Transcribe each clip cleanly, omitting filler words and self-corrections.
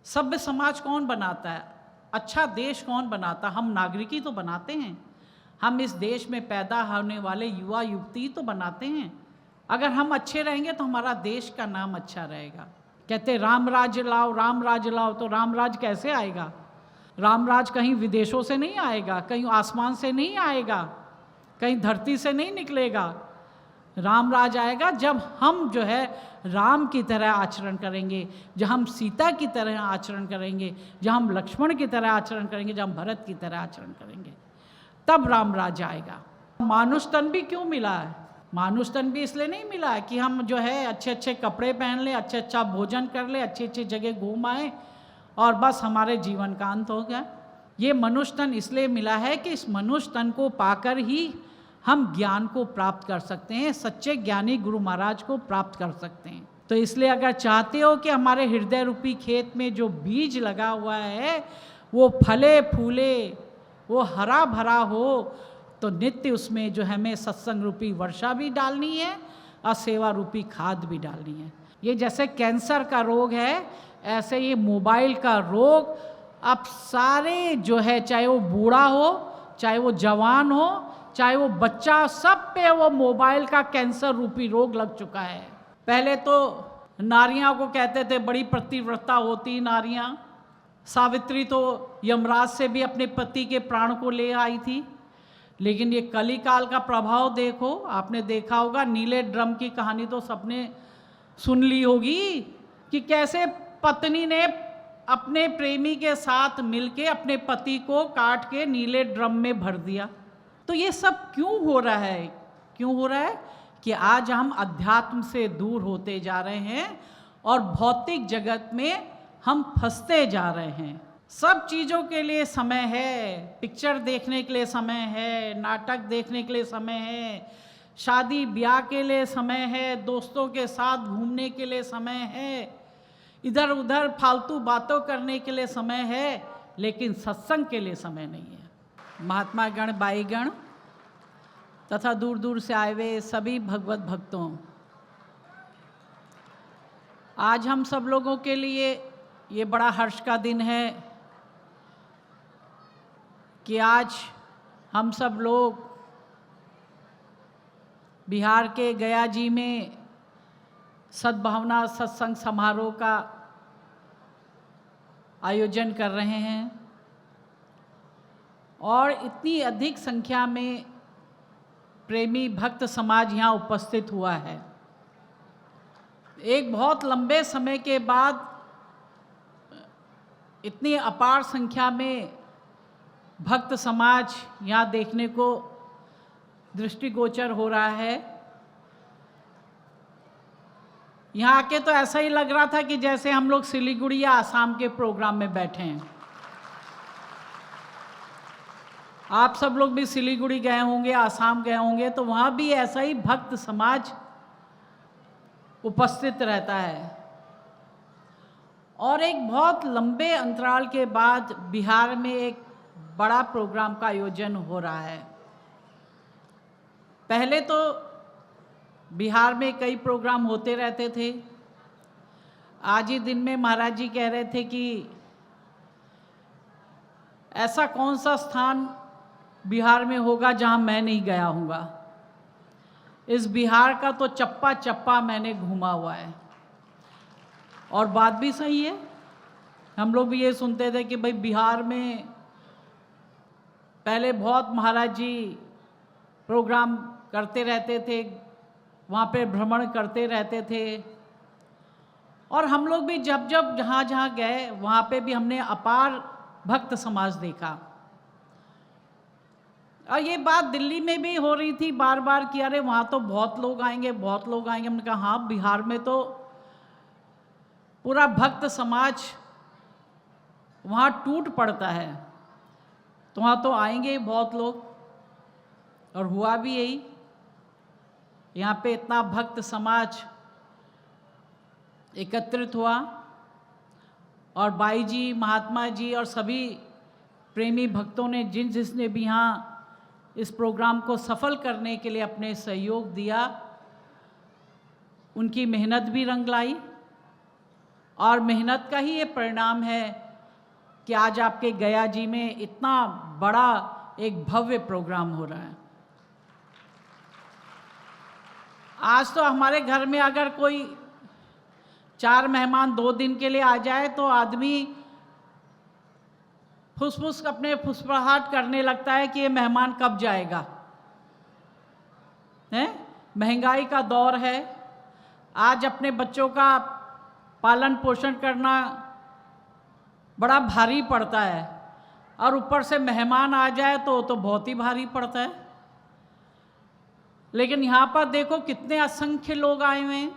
सभ्य समाज कौन बनाता है? अच्छा देश कौन बनाता? हम नागरिक ही तो बनाते हैं। हम इस देश में पैदा होने वाले युवा युवती तो बनाते हैं। अगर हम अच्छे रहेंगे तो हमारा देश का नाम अच्छा रहेगा। कहते राम राज्य लाओ, राम राज्य लाओ, तो राम राज्य कैसे आएगा? राम राज्य कहीं विदेशों से नहीं आएगा, कहीं आसमान से नहीं आएगा, कहीं धरती से नहीं निकलेगा। राम राज आएगा जब हम जो है राम की तरह आचरण करेंगे, जब हम सीता की तरह आचरण करेंगे, जब हम लक्ष्मण की तरह आचरण करेंगे, जब हम भरत की तरह आचरण करेंगे, तब राम राज आएगा। मानुष तन भी क्यों मिला है? मानुष तन भी इसलिए नहीं मिला है कि हम जो है अच्छे अच्छे कपड़े पहन ले, अच्छा भोजन कर ले, अच्छी अच्छी जगह घूम आए और बस हमारे जीवन का अंत हो गया। ये मनुष्य तन इसलिए मिला है कि इस मनुष्य तन को पाकर ही हम ज्ञान को प्राप्त कर सकते हैं, सच्चे ज्ञानी गुरु महाराज को प्राप्त कर सकते हैं। तो इसलिए अगर चाहते हो कि हमारे हृदय रूपी खेत में जो बीज लगा हुआ है वो फले फूले, वो हरा भरा हो, तो नित्य उसमें जो हमें सत्संग रूपी वर्षा भी डालनी है और सेवा रूपी खाद भी डालनी है। ये जैसे कैंसर का रोग है, ऐसे ये मोबाइल का रोग अब सारे जो है, चाहे वो बूढ़ा हो, चाहे वो जवान हो, चाहे वो बच्चा, सब पे वो मोबाइल का कैंसर रूपी रोग लग चुका है। पहले तो नारियां को कहते थे बड़ी पतिव्रता होती नारियां। सावित्री तो यमराज से भी अपने पति के प्राण को ले आई थी। लेकिन ये कलिकाल का प्रभाव देखो, आपने देखा होगा, नीले ड्रम की कहानी तो सबने सुन ली होगी कि कैसे पत्नी ने अपने प्रेमी के साथ मिलके अपने पति को काट के नीले ड्रम में भर दिया। तो ये सब क्यों हो रहा है? क्यों हो रहा है कि आज हम अध्यात्म से दूर होते जा रहे हैं और भौतिक जगत में हम फंसते जा रहे हैं। सब चीज़ों के लिए समय है, पिक्चर देखने के लिए समय है, नाटक देखने के लिए समय है, शादी ब्याह के लिए समय है, दोस्तों के साथ घूमने के लिए समय है, इधर उधर फालतू बातों करने के लिए समय है, लेकिन सत्संग के लिए समय नहीं है। महात्मा गण, बाई गण तथा दूर दूर से आए हुए सभी भगवत भक्तों, आज हम सब लोगों के लिए ये बड़ा हर्ष का दिन है कि आज हम सब लोग बिहार के गया जी में सद्भावना सत्संग समारोह का आयोजन कर रहे हैं और इतनी अधिक संख्या में प्रेमी भक्त समाज यहाँ उपस्थित हुआ है। एक बहुत लंबे समय के बाद इतनी अपार संख्या में भक्त समाज यहाँ देखने को दृष्टिगोचर हो रहा है। यहाँ आके तो ऐसा ही लग रहा था कि जैसे हम लोग सिलीगुड़ी या आसाम के प्रोग्राम में बैठे हैं। आप सब लोग भी सिलीगुड़ी गए होंगे, आसाम गए होंगे, तो वहाँ भी ऐसा ही भक्त समाज उपस्थित रहता है। और एक बहुत लंबे अंतराल के बाद बिहार में एक बड़ा प्रोग्राम का आयोजन हो रहा है। पहले तो बिहार में कई प्रोग्राम होते रहते थे। आज ही दिन में महाराज जी कह रहे थे कि ऐसा कौन सा स्थान बिहार में होगा जहां मैं नहीं गया हूँगा। इस बिहार का तो चप्पा चप्पा मैंने घूमा हुआ है। और बात भी सही है। हम लोग भी ये सुनते थे कि भाई बिहार में पहले बहुत महाराज जी प्रोग्राम करते रहते थे, वहाँ पे भ्रमण करते रहते थे। और हम लोग भी जब जब जहाँ जहाँ गए वहाँ पे भी हमने अपार भक्त समाज देखा। और ये बात दिल्ली में भी हो रही थी बार बार कि अरे वहाँ तो बहुत लोग आएंगे, बहुत लोग आएंगे। हमने कहा हाँ, बिहार में तो पूरा भक्त समाज वहाँ टूट पड़ता है, तो वहाँ तो आएंगे बहुत लोग। और हुआ भी यही। यहाँ पे इतना भक्त समाज एकत्रित हुआ और बाई जी, महात्मा जी और सभी प्रेमी भक्तों ने जिसने भी यहाँ इस प्रोग्राम को सफल करने के लिए अपने सहयोग दिया, उनकी मेहनत भी रंग लाई। और मेहनत का ही ये परिणाम है कि आज आपके गया जी में इतना बड़ा एक भव्य प्रोग्राम हो रहा है। आज तो हमारे घर में अगर कोई 4 मेहमान 2 दिन के लिए आ जाए तो आदमी फुसफुस अपने फुसफुसाहट करने लगता है कि ये मेहमान कब जाएगा। है, महंगाई का दौर है, आज अपने बच्चों का पालन पोषण करना बड़ा भारी पड़ता है, और ऊपर से मेहमान आ जाए तो बहुत ही भारी पड़ता है। लेकिन यहाँ पर देखो कितने असंख्य लोग आए हुए हैं,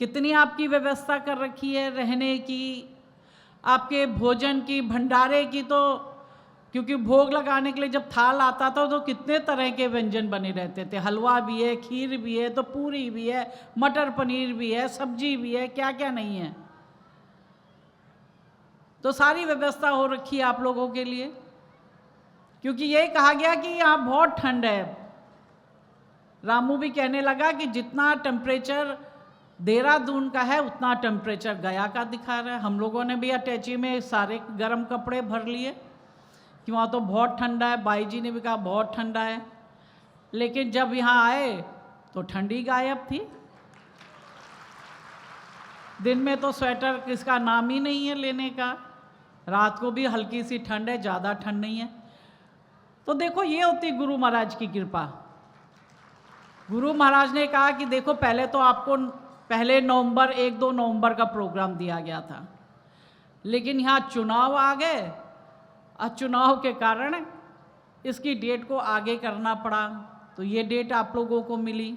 कितनी आपकी व्यवस्था कर रखी है रहने की, आपके भोजन की, भंडारे की। तो क्योंकि भोग लगाने के लिए जब थाल आता था तो कितने तरह के व्यंजन बने रहते थे, हलवा भी है, खीर भी है, तो पूरी भी है, मटर पनीर भी है, सब्जी भी है, क्या क्या नहीं है। तो सारी व्यवस्था हो रखी है आप लोगों के लिए, क्योंकि ये कहा गया कि यहाँ बहुत ठंड है। रामू भी कहने लगा कि जितना टेम्परेचर देहरादून का है उतना टेम्परेचर गया का दिखा रहा है। हम लोगों ने भी अटैची में सारे गर्म कपड़े भर लिए कि वहाँ तो बहुत ठंडा है। बाई जी ने भी कहा बहुत ठंडा है, लेकिन जब यहाँ आए तो ठंडी गायब थी। दिन में तो स्वेटर किसका नाम ही नहीं है लेने का, रात को भी हल्की सी ठंड है, ज़्यादा ठंड नहीं है। तो देखो ये होती गुरु महाराज की कृपा। गुरु महाराज ने कहा कि देखो पहले तो आपको पहले नवंबर 1-2 नवंबर का प्रोग्राम दिया गया था, लेकिन यहाँ चुनाव आ गए और चुनाव के कारण इसकी डेट को आगे करना पड़ा। तो ये डेट आप लोगों को मिली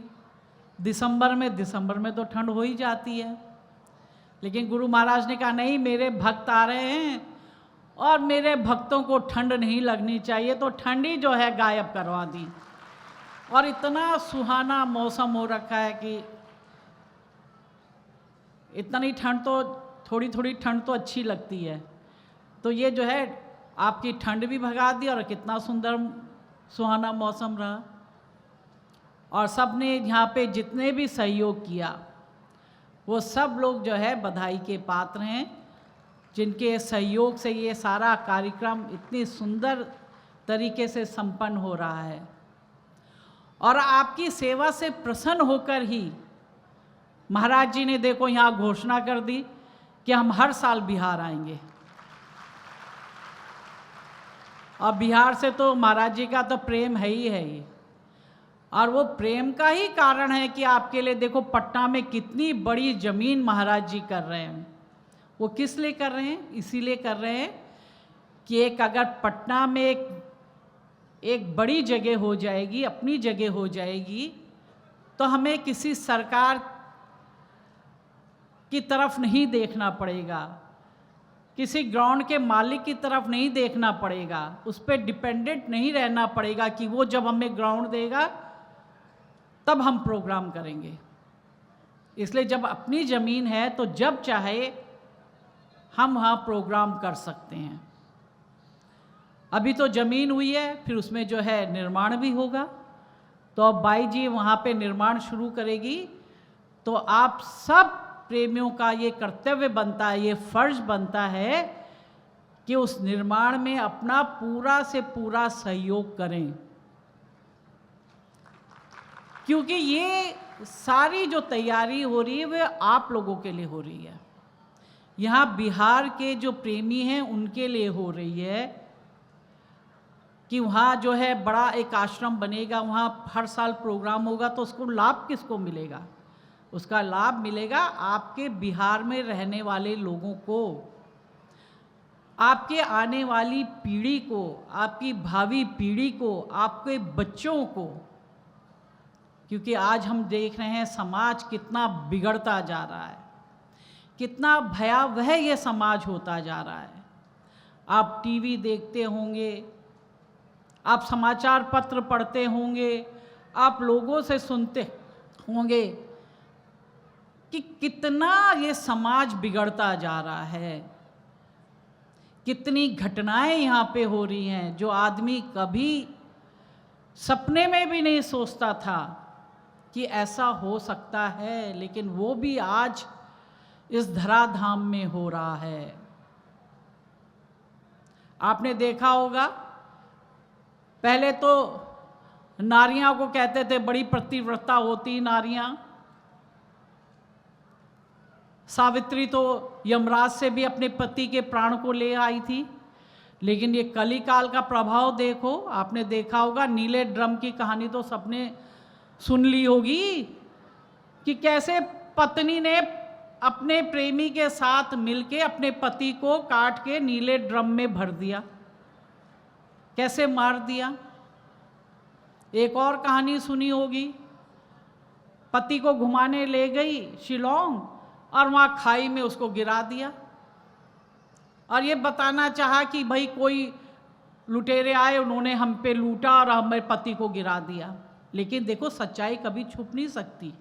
दिसंबर में तो ठंड हो ही जाती है। लेकिन गुरु महाराज ने कहा नहीं, मेरे भक्त आ रहे हैं और मेरे भक्तों को ठंड नहीं लगनी चाहिए, तो ठंडी जो है गायब करवा दी। और इतना सुहाना मौसम हो रखा है कि इतनी ठंड तो थोड़ी थोड़ी ठंड तो अच्छी लगती है। तो ये जो है आपकी ठंड भी भगा दी और कितना सुंदर सुहाना मौसम रहा। और सब ने यहाँ पे जितने भी सहयोग किया वो सब लोग जो है बधाई के पात्र हैं, जिनके सहयोग से ये सारा कार्यक्रम इतनी सुंदर तरीके से संपन्न हो रहा है। और आपकी सेवा से प्रसन्न होकर ही महाराज जी ने देखो यहाँ घोषणा कर दी कि हम हर साल बिहार आएंगे। और बिहार से तो महाराज जी का तो प्रेम है ही, और वो प्रेम का ही कारण है कि आपके लिए देखो पटना में कितनी बड़ी ज़मीन महाराज जी कर रहे हैं। वो किस लिए कर रहे हैं? इसीलिए कर रहे हैं कि एक अगर पटना में एक बड़ी जगह हो जाएगी, अपनी जगह हो जाएगी, तो हमें किसी सरकार की तरफ नहीं देखना पड़ेगा, किसी ग्राउंड के मालिक की तरफ नहीं देखना पड़ेगा, उस पर डिपेंडेंट नहीं रहना पड़ेगा कि वो जब हमें ग्राउंड देगा तब हम प्रोग्राम करेंगे। इसलिए जब अपनी ज़मीन है तो जब चाहे हम वहाँ प्रोग्राम कर सकते हैं। अभी तो ज़मीन हुई है, फिर उसमें जो है निर्माण भी होगा। तो अब बाई जी वहाँ पे निर्माण शुरू करेगी, तो आप सब प्रेमियों का ये कर्तव्य बनता है, ये फर्ज बनता है कि उस निर्माण में अपना पूरा से पूरा सहयोग करें, क्योंकि ये सारी जो तैयारी हो रही है वो आप लोगों के लिए हो रही है। यहाँ बिहार के जो प्रेमी हैं उनके लिए हो रही है कि वहाँ जो है बड़ा एक आश्रम बनेगा, वहाँ हर साल प्रोग्राम होगा। तो उसको लाभ किसको मिलेगा? उसका लाभ मिलेगा आपके बिहार में रहने वाले लोगों को, आपके आने वाली पीढ़ी को, आपकी भावी पीढ़ी को, आपके बच्चों को। क्योंकि आज हम देख रहे हैं समाज कितना बिगड़ता जा रहा है, कितना भयावह ये समाज होता जा रहा है। आप टीवी देखते होंगे, आप समाचार पत्र पढ़ते होंगे, आप लोगों से सुनते होंगे कि कितना ये समाज बिगड़ता जा रहा है, कितनी घटनाएं यहाँ पे हो रही हैं जो आदमी कभी सपने में भी नहीं सोचता था कि ऐसा हो सकता है। लेकिन वो भी आज इस धराधाम में हो रहा है। आपने देखा होगा, पहले तो नारियां को कहते थे बड़ी पतिव्रता होती नारियां। सावित्री तो यमराज से भी अपने पति के प्राण को ले आई थी। लेकिन ये कलिकाल का प्रभाव देखो, आपने देखा होगा, नीले ड्रम की कहानी तो सबने सुन ली होगी कि कैसे पत्नी ने अपने प्रेमी के साथ मिलके अपने पति को काट के नीले ड्रम में भर दिया, कैसे मार दिया। एक और कहानी सुनी होगी, पति को घुमाने ले गई शिलोंग और वहाँ खाई में उसको गिरा दिया और ये बताना चाहा कि भाई कोई लुटेरे आए, उन्होंने हम पे लूटा और हमारे पति को गिरा दिया। लेकिन देखो, सच्चाई कभी छुप नहीं सकती।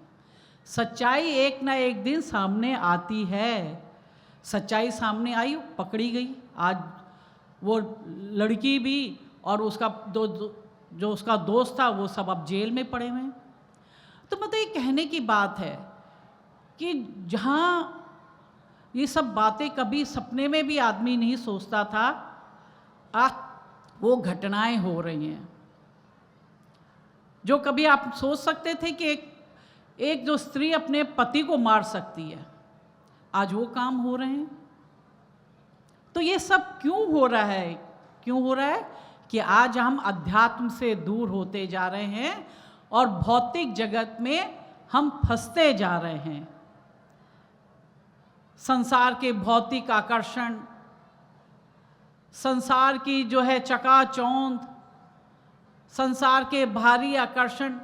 सच्चाई एक ना एक दिन सामने आती है। सच्चाई सामने आई, पकड़ी गई। आज वो लड़की भी और उसका जो उसका दोस्त था वो सब अब जेल में पड़े हुए हैं। तो मतलब ये कहने की बात है कि जहाँ ये सब बातें कभी सपने में भी आदमी नहीं सोचता था, आज वो घटनाएं हो रही हैं। जो कभी आप सोच सकते थे कि एक जो स्त्री अपने पति को मार सकती है, आज वो काम हो रहे हैं। तो ये सब क्यों हो रहा है? क्यों हो रहा है कि आज हम अध्यात्म से दूर होते जा रहे हैं और भौतिक जगत में हम फंसते जा रहे हैं। संसार के भौतिक आकर्षण, संसार की जो है चकाचौंध, संसार के भारी आकर्षण,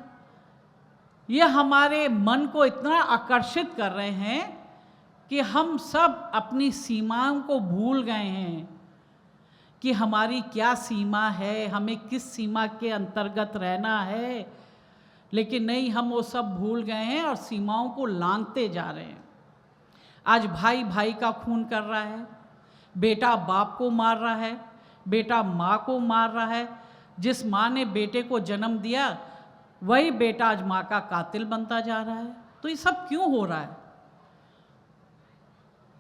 ये हमारे मन को इतना आकर्षित कर रहे हैं कि हम सब अपनी सीमाओं को भूल गए हैं कि हमारी क्या सीमा है, हमें किस सीमा के अंतर्गत रहना है। लेकिन नहीं, हम वो सब भूल गए हैं और सीमाओं को लांघते जा रहे हैं। आज भाई भाई का खून कर रहा है, बेटा बाप को मार रहा है, बेटा माँ को मार रहा है। जिस माँ ने बेटे को जन्म दिया वही बेटा आज माँ का कातिल बनता जा रहा है। तो ये सब क्यों हो रहा है?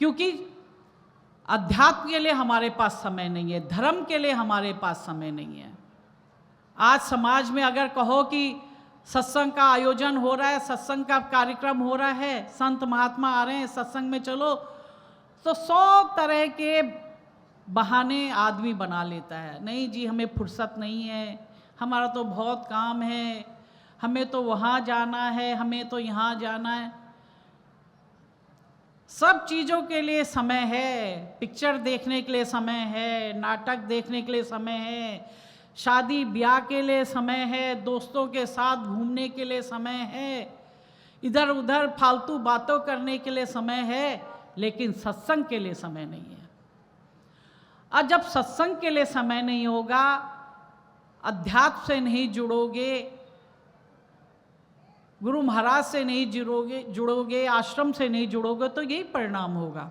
क्योंकि अध्यात्म के लिए हमारे पास समय नहीं है, धर्म के लिए हमारे पास समय नहीं है। आज समाज में अगर कहो कि सत्संग का आयोजन हो रहा है, सत्संग का कार्यक्रम हो रहा है, संत महात्मा आ रहे हैं, सत्संग में चलो, तो 100 तरह के बहाने आदमी बना लेता है। नहीं जी, हमें फुर्सत नहीं है, हमारा तो बहुत काम है, हमें तो वहाँ जाना है, हमें तो यहाँ जाना है। सब चीज़ों के लिए समय है। पिक्चर देखने के लिए समय है, नाटक देखने के लिए समय है, शादी ब्याह के लिए समय है, दोस्तों के साथ घूमने के लिए समय है, इधर उधर फालतू बातों करने के लिए समय है, लेकिन सत्संग के लिए समय नहीं है। और जब सत्संग के लिए समय नहीं होगा, अध्यात्म से नहीं जुड़ोगे, गुरु महाराज से नहीं जुड़ोगे, आश्रम से नहीं जुड़ोगे, तो यही परिणाम होगा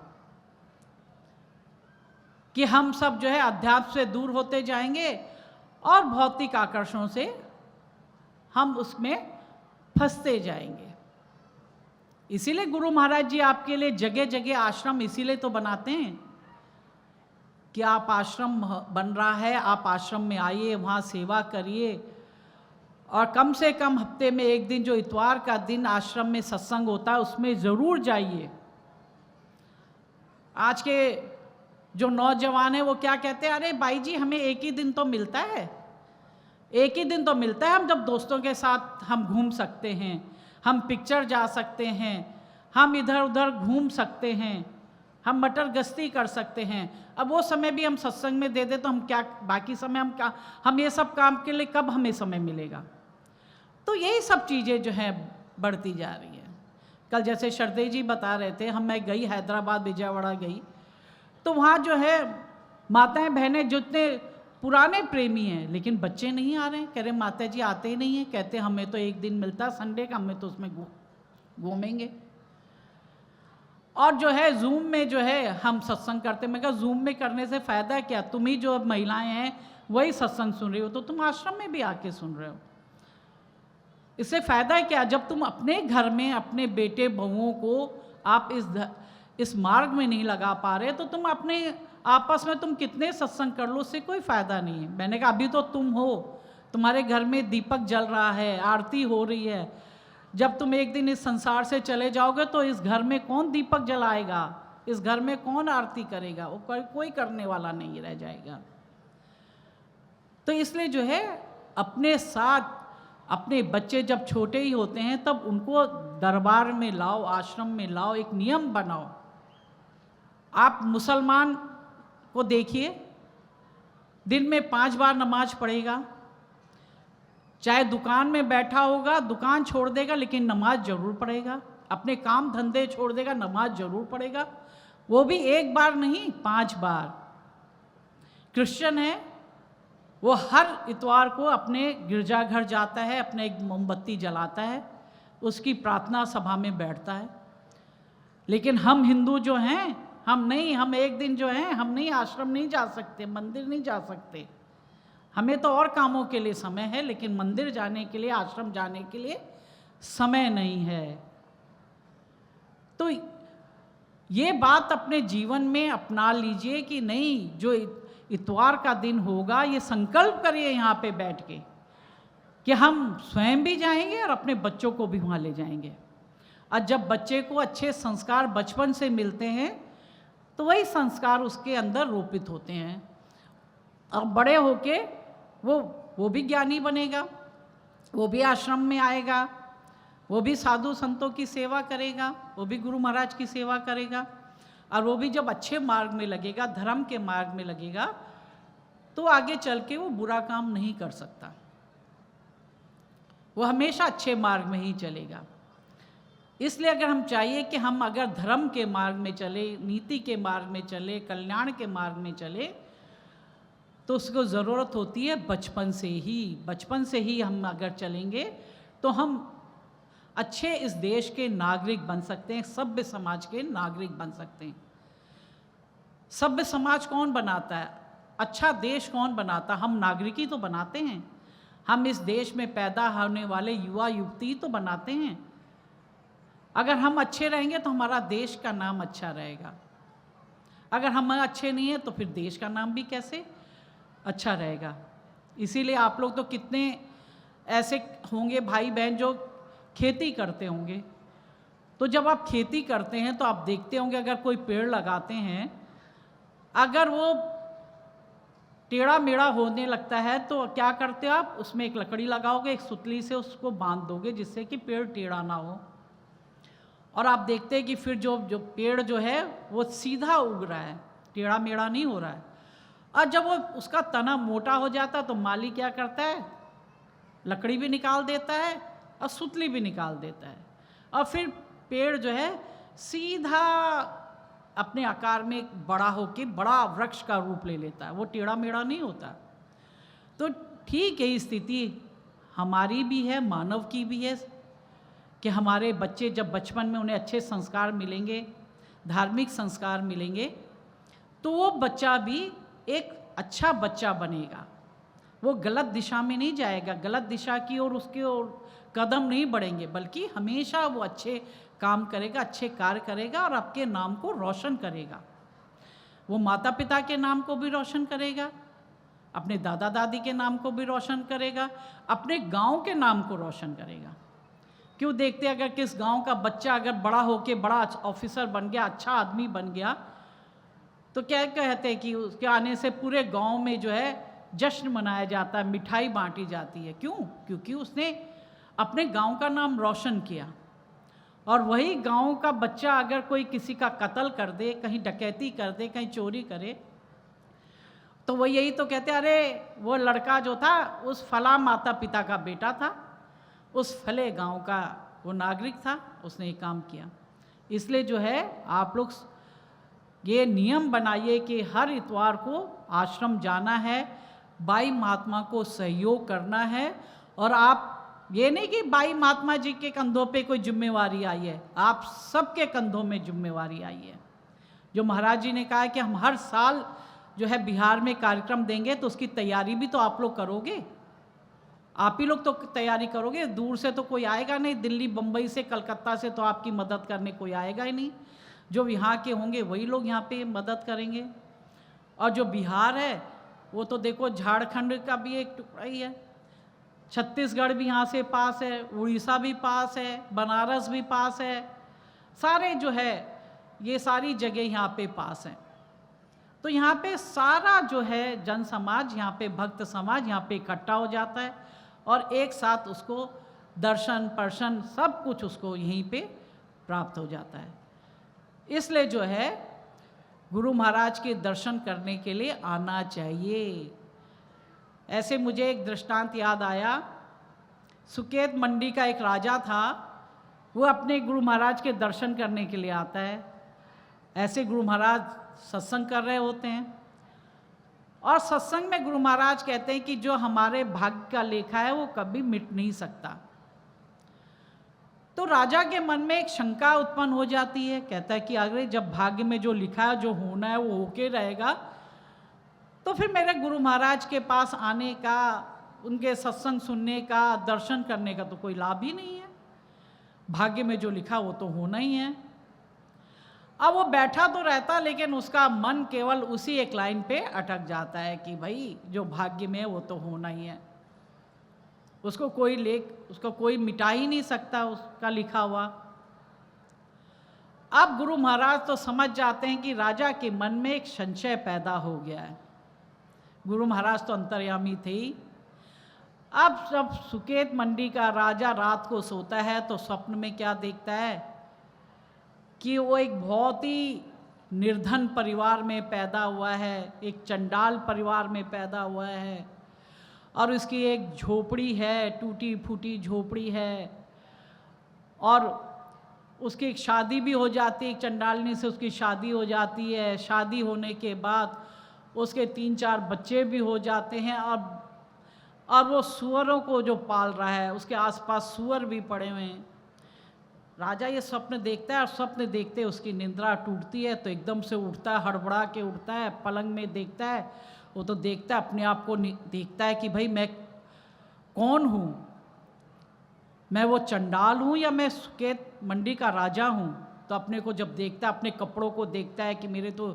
कि हम सब जो है अध्यात्म से दूर होते जाएंगे और भौतिक आकर्षणों से हम उसमें फंसते जाएंगे। इसीलिए गुरु महाराज जी आपके लिए जगह जगह आश्रम इसीलिए तो बनाते हैं कि आप आश्रम बन रहा है, आप आश्रम में आइए, वहाँ सेवा करिए और कम से कम हफ्ते में एक दिन, जो इतवार का दिन आश्रम में सत्संग होता है, उसमें ज़रूर जाइए। आज के जो नौजवान हैं वो क्या कहते हैं, अरे भाई जी हमें एक ही दिन तो मिलता है, एक ही दिन तो मिलता है, हम जब दोस्तों के साथ हम घूम सकते हैं, हम पिक्चर जा सकते हैं, हम इधर उधर घूम सकते हैं, हम मटर गश्ती कर सकते हैं। अब वो समय भी हम सत्संग में दे दे तो हम क्या, बाकी समय हम ये सब काम के लिए कब हमें समय मिलेगा? तो यही सब चीज़ें जो हैं बढ़ती जा रही हैं। कल जैसे शरदे जी बता रहे थे, मैं गई हैदराबाद, विजयवाड़ा गई, तो वहाँ जो है माताएं बहनें जितने पुराने प्रेमी हैं, लेकिन बच्चे नहीं आ रहे हैं। कह रहे माता जी आते ही नहीं हैं, कहते हमें तो एक दिन मिलता है संडे का, हमें तो उसमें घूमेंगे। और जो है जूम में जो है हम सत्संग करते, मैं कहा जूम में करने से फ़ायदा क्या, तुम ही जो महिलाएं हैं वही सत्संग सुन रही हो, तो तुम आश्रम में भी आके सुन रहे हो, इससे फ़ायदा क्या? जब तुम अपने घर में अपने बेटे बहुओं को आप इस मार्ग में नहीं लगा पा रहे, तो तुम अपने आपस में तुम कितने सत्संग कर लो, उससे कोई फ़ायदा नहीं है। मैंने कहा अभी तो तुम हो, तुम्हारे घर में दीपक जल रहा है, आरती हो रही है। जब तुम एक दिन इस संसार से चले जाओगे तो इस घर में कौन दीपक जलाएगा, इस घर में कौन आरती करेगा, वो कोई करने वाला नहीं रह जाएगा। तो इसलिए जो है अपने साथ अपने बच्चे जब छोटे ही होते हैं तब उनको दरबार में लाओ, आश्रम में लाओ, एक नियम बनाओ। आप मुसलमान को देखिए, दिन में 5 बार नमाज पढ़ेगा, चाहे दुकान में बैठा होगा, दुकान छोड़ देगा लेकिन नमाज जरूर पढ़ेगा, अपने काम धंधे छोड़ देगा, नमाज जरूर पढ़ेगा, वो भी 1 बार नहीं 5 बार। क्रिश्चियन है, वो हर इतवार को अपने गिरजाघर जाता है, अपने एक मोमबत्ती जलाता है, उसकी प्रार्थना सभा में बैठता है। लेकिन हम हिंदू जो हैं, हम एक दिन जो हैं हम नहीं, आश्रम नहीं जा सकते, मंदिर नहीं जा सकते। हमें तो और कामों के लिए समय है, लेकिन मंदिर जाने के लिए, आश्रम जाने के लिए समय नहीं है। तो ये बात अपने जीवन में अपना लीजिए कि नहीं, जो इतवार का दिन होगा, ये संकल्प करिए यहाँ पे बैठ के कि हम स्वयं भी जाएंगे और अपने बच्चों को भी वहाँ ले जाएंगे। और जब बच्चे को अच्छे संस्कार बचपन से मिलते हैं तो वही संस्कार उसके अंदर रोपित होते हैं, और बड़े होके वो भी ज्ञानी बनेगा, वो भी आश्रम में आएगा, वो भी साधु संतों की सेवा करेगा, वो भी गुरु महाराज की सेवा करेगा, और वो भी जब अच्छे मार्ग में लगेगा, धर्म के मार्ग में लगेगा, तो आगे चल के वो बुरा काम नहीं कर सकता, वो हमेशा अच्छे मार्ग में ही चलेगा। इसलिए अगर हम चाहिए कि हम अगर धर्म के मार्ग में चले, नीति के मार्ग में चले, कल्याण के मार्ग में चले, तो उसको ज़रूरत होती है बचपन से ही हम अगर चलेंगे तो हम अच्छे इस देश के नागरिक बन सकते हैं, सभ्य समाज के नागरिक बन सकते हैं। सभ्य समाज कौन बनाता है, अच्छा देश कौन बनाता है? हम नागरिक ही तो बनाते हैं। हम इस देश में पैदा होने वाले युवा युवती तो बनाते हैं। अगर हम अच्छे रहेंगे तो हमारा देश का नाम अच्छा रहेगा, अगर हम अच्छे नहीं हैं तो फिर देश का नाम भी कैसे अच्छा रहेगा। इसीलिए आप लोग तो कितने ऐसे होंगे भाई बहन जो खेती करते होंगे, तो जब आप खेती करते हैं तो आप देखते होंगे अगर कोई पेड़ लगाते हैं, अगर वो टेढ़ा मेढ़ा होने लगता है तो क्या करते हो आप, उसमें एक लकड़ी लगाओगे, एक सुतली से उसको बांध दोगे जिससे कि पेड़ टेढ़ा ना हो, और आप देखते हैं कि फिर जो पेड़ जो है वो सीधा उग रहा है, टेढ़ा मेढ़ा नहीं हो रहा है। और जब वो उसका तना मोटा हो जाता है तो माली क्या करता है, लकड़ी भी निकाल देता है और सुतली भी निकाल देता है, और फिर पेड़ जो है सीधा अपने आकार में बड़ा होकर बड़ा वृक्ष का रूप ले लेता है, वो टेढ़ा मेढ़ा नहीं होता। तो ठीक है, स्थिति हमारी भी है, मानव की भी है, कि हमारे बच्चे जब बचपन में उन्हें अच्छे संस्कार मिलेंगे, धार्मिक संस्कार मिलेंगे, तो वो बच्चा भी एक अच्छा बच्चा बनेगा, वो गलत दिशा में नहीं जाएगा, गलत दिशा की ओर उसके ओर कदम नहीं बढ़ेंगे, बल्कि हमेशा वो अच्छे काम करेगा, अच्छे कार्य करेगा और आपके नाम को रोशन करेगा। वो माता पिता के नाम को भी रोशन करेगा, अपने दादा दादी के नाम को भी रोशन करेगा, अपने गांव के नाम को रोशन करेगा। क्यों देखते, अगर किस गांव का बच्चा अगर बड़ा होके बड़ा ऑफिसर बन गया, अच्छा आदमी बन गया, तो क्या कहते हैं कि उसके आने से पूरे गांव में जो है जश्न मनाया जाता है, मिठाई बांटी जाती है। क्यों? क्योंकि उसने अपने गांव का नाम रोशन किया। और वही गांव का बच्चा अगर कोई किसी का कत्ल कर दे, कहीं डकैती कर दे, कहीं चोरी करे, तो वो यही तो कहते हैं, अरे वो लड़का जो था उस फला माता पिता का बेटा था, उस फले गांव का वो नागरिक था, उसने ये काम किया। इसलिए जो है आप लोग ये नियम बनाइए कि हर इतवार को आश्रम जाना है, बाई महात्मा को सहयोग करना है। और आप ये नहीं कि बाई महात्मा जी के कंधों पे कोई जिम्मेवारी आई है, आप सबके कंधों में जिम्मेवारी आई है। जो महाराज जी ने कहा है कि हम हर साल जो है बिहार में कार्यक्रम देंगे, तो उसकी तैयारी भी तो आप लोग करोगे, आप ही लोग तो तैयारी करोगे, दूर से तो कोई आएगा नहीं, दिल्ली बम्बई से कलकत्ता से तो आपकी मदद करने कोई आएगा ही नहीं। जो यहाँ के होंगे वही लोग यहाँ पे मदद करेंगे। और जो बिहार है वो तो देखो झारखंड का भी एक टुकड़ा ही है, छत्तीसगढ़ भी यहाँ से पास है, उड़ीसा भी पास है, बनारस भी पास है, सारे जो है ये सारी जगह यहाँ पे पास हैं। तो यहाँ पे सारा जो है जन समाज, यहाँ पे भक्त समाज यहाँ पे इकट्ठा हो जाता है और एक साथ उसको दर्शन पर्शन सब कुछ उसको यहीं पे प्राप्त हो जाता है। इसलिए जो है गुरु महाराज के दर्शन करने के लिए आना चाहिए। ऐसे मुझे एक दृष्टांत याद आया, सुकेत मंडी का एक राजा था, वो अपने गुरु महाराज के दर्शन करने के लिए आता है। ऐसे गुरु महाराज सत्संग कर रहे होते हैं और सत्संग में गुरु महाराज कहते हैं कि जो हमारे भाग्य का लेखा है वो कभी मिट नहीं सकता। तो राजा के मन में एक शंका उत्पन्न हो जाती है, कहता है कि अगर जब भाग्य में जो लिखा है, जो होना है वो होके रहेगा, तो फिर मेरे गुरु महाराज के पास आने का, उनके सत्संग सुनने का, दर्शन करने का तो कोई लाभ ही नहीं है। भाग्य में जो लिखा वो तो होना ही है। अब वो बैठा तो रहता, लेकिन उसका मन केवल उसी एक लाइन पे अटक जाता है कि भाई जो भाग्य में है वो तो होना ही है, उसको कोई मिटा ही नहीं सकता उसका लिखा हुआ। अब गुरु महाराज तो समझ जाते हैं कि राजा के मन में एक संशय पैदा हो गया है। गुरु महाराज तो अंतर्यामी थे ही। अब जब सुकेत मंडी का राजा रात को सोता है तो स्वप्न में क्या देखता है कि वो एक बहुत ही निर्धन परिवार में पैदा हुआ है, एक चंडाल परिवार में पैदा हुआ है और उसकी एक झोपड़ी है, टूटी फूटी झोपड़ी है, और उसकी एक शादी भी हो जाती है, एक चंडालनी से उसकी शादी हो जाती है। शादी होने के बाद उसके 3-4 बच्चे भी हो जाते हैं और वो सुअरों को जो पाल रहा है, उसके आसपास सुअर भी पड़े हुए हैं। राजा ये स्वप्न देखता है और स्वप्न देखते उसकी निद्रा टूटती है, तो एकदम से उठता है, हड़बड़ा के उठता है, पलंग में देखता है, वो तो देखता है अपने आप को, देखता है कि भाई मैं कौन हूँ, मैं वो चंडाल हूँ या मैं सुकेत मंडी का राजा हूँ। तो अपने को जब देखता है, अपने कपड़ों को देखता है कि मेरे तो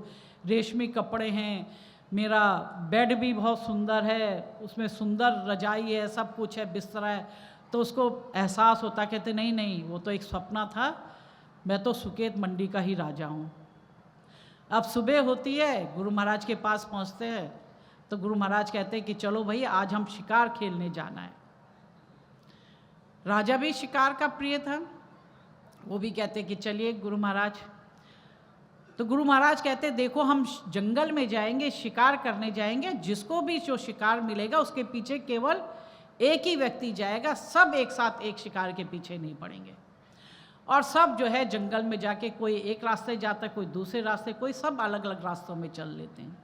रेशमी कपड़े हैं, मेरा बेड भी बहुत सुंदर है, उसमें सुंदर रजाई है, सब कुछ है, बिस्तरा है, तो उसको एहसास होता, कहते नहीं नहीं वो तो एक सपना था, मैं तो सुकेत मंडी का ही राजा हूँ। अब सुबह होती है, गुरु महाराज के पास पहुँचते हैं तो गुरु महाराज कहते हैं कि चलो भाई आज हम शिकार खेलने जाना है। राजा भी शिकार का प्रिय था, वो भी कहते कि चलिए गुरु महाराज। तो गुरु महाराज कहते देखो हम जंगल में जाएंगे, शिकार करने जाएंगे, जिसको भी जो शिकार मिलेगा उसके पीछे केवल एक ही व्यक्ति जाएगा, सब एक साथ एक शिकार के पीछे नहीं पड़ेंगे। और सब जो है जंगल में जाके कोई एक रास्ते जाता है, कोई दूसरे रास्ते, कोई सब अलग अलग रास्तों में चल लेते हैं।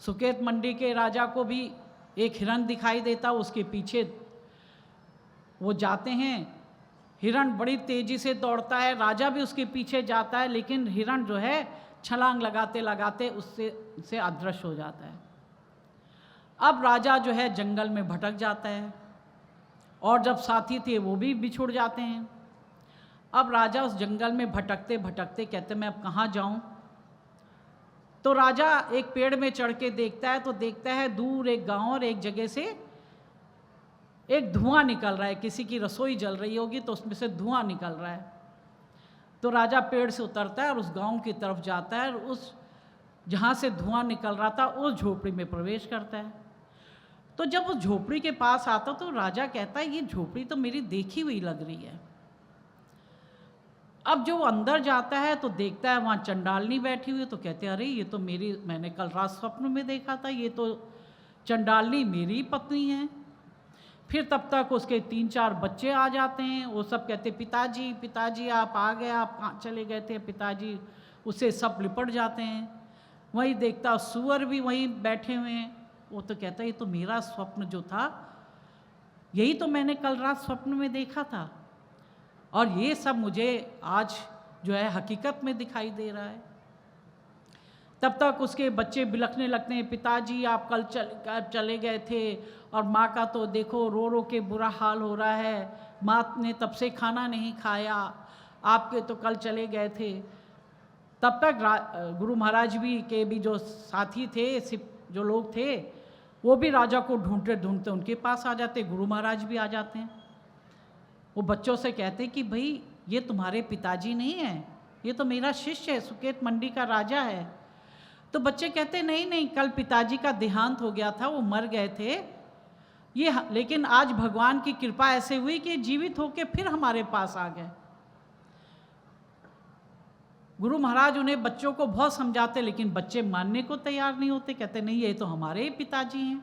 सुकेत मंडी के राजा को भी एक हिरण दिखाई देता, उसके पीछे वो जाते हैं। हिरण बड़ी तेजी से दौड़ता है, राजा भी उसके पीछे जाता है, लेकिन हिरण जो है छलांग लगाते लगाते उससे अदृश्य हो जाता है। अब राजा जो है जंगल में भटक जाता है और जब साथी थे वो भी बिछुड़ जाते हैं। अब राजा उस जंगल में भटकते भटकते कहते मैं अब कहाँ जाऊँ। तो राजा एक पेड़ में चढ़ के देखता है, तो देखता है दूर एक गांव और एक जगह से एक धुआं निकल रहा है, किसी की रसोई जल रही होगी तो उसमें से धुआं निकल रहा है। तो राजा पेड़ से उतरता है और उस गांव की तरफ जाता है और उस जहाँ से धुआं निकल रहा था उस झोपड़ी में प्रवेश करता है। तो जब उस झोपड़ी के पास आता तो राजा कहता है ये झोपड़ी तो मेरी देखी हुई लग रही है। अब जो अंदर जाता है तो देखता है वहाँ चंडालनी बैठी हुई है, तो कहते हैं अरे ये तो मैंने कल रात स्वप्न में देखा था, ये तो चंडालनी मेरी पत्नी है। फिर तब तक उसके 3-4 बच्चे आ जाते हैं, वो सब कहते पिताजी पिताजी आप आ गए, आप कहाँ चले गए थे पिताजी, उससे सब लिपट जाते हैं। वहीं देखता सुअर भी वहीं बैठे हुए हैं, वो तो कहता है ये तो मेरा स्वप्न जो था यही तो मैंने कल रात स्वप्न में देखा था और ये सब मुझे आज जो है हकीकत में दिखाई दे रहा है। तब तक उसके बच्चे बिलखने लगते हैं, पिताजी आप कल चले गए थे और माँ का तो देखो रो रो के बुरा हाल हो रहा है, माँ ने तब से खाना नहीं खाया, आपके तो कल चले गए थे। तब तक गुरु महाराज भी के भी जो साथी थे, जो लोग थे, वो भी राजा को ढूंढते ढूंढते उनके पास आ जाते। गुरु महाराज भी आ जाते हैं। वो बच्चों से कहते कि भाई ये तुम्हारे पिताजी नहीं है, ये तो मेरा शिष्य है, सुकेत मंडी का राजा है। तो बच्चे कहते नहीं नहीं, कल पिताजी का देहांत हो गया था, वो मर गए थे ये, लेकिन आज भगवान की कृपा ऐसे हुई कि जीवित होके फिर हमारे पास आ गए। गुरु महाराज उन्हें बच्चों को बहुत समझाते, लेकिन बच्चे मानने को तैयार नहीं होते। कहते नहीं, ये तो हमारे ही पिताजी हैं।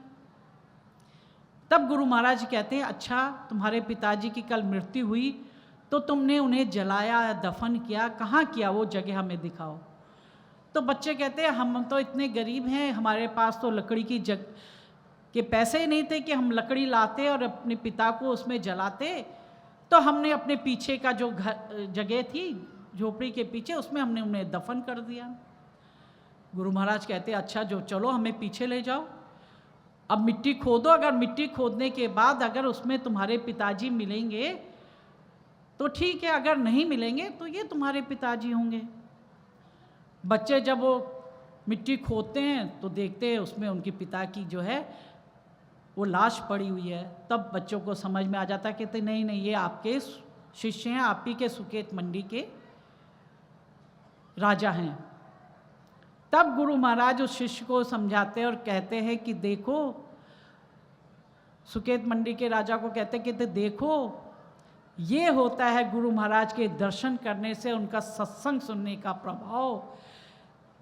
तब गुरु महाराज कहते हैं, अच्छा तुम्हारे पिताजी की कल मृत्यु हुई तो तुमने उन्हें जलाया, दफन किया, कहाँ किया, वो जगह हमें दिखाओ। तो बच्चे कहते हैं हम तो इतने गरीब हैं, हमारे पास तो लकड़ी की के पैसे ही नहीं थे कि हम लकड़ी लाते और अपने पिता को उसमें जलाते। तो हमने अपने पीछे का जो जगह थी झोपड़ी के पीछे, उसमें हमने उन्हें दफन कर दिया। गुरु महाराज कहते अच्छा जो चलो हमें पीछे ले जाओ, अब मिट्टी खोदो, अगर मिट्टी खोदने के बाद अगर उसमें तुम्हारे पिताजी मिलेंगे तो ठीक है, अगर नहीं मिलेंगे तो ये तुम्हारे पिताजी होंगे। बच्चे जब वो मिट्टी खोदते हैं तो देखते हैं उसमें उनके पिता की जो है वो लाश पड़ी हुई है। तब बच्चों को समझ में आ जाता है, कहते नहीं नहीं, ये आपके शिष्य हैं, आप ही के सुकेत मंडी के राजा हैं। तब गुरु महाराज उस शिष्य को समझाते हैं और कहते हैं कि देखो, सुकेत मंडी के राजा को कहते देखो, ये होता है गुरु महाराज के दर्शन करने से, उनका सत्संग सुनने का प्रभाव,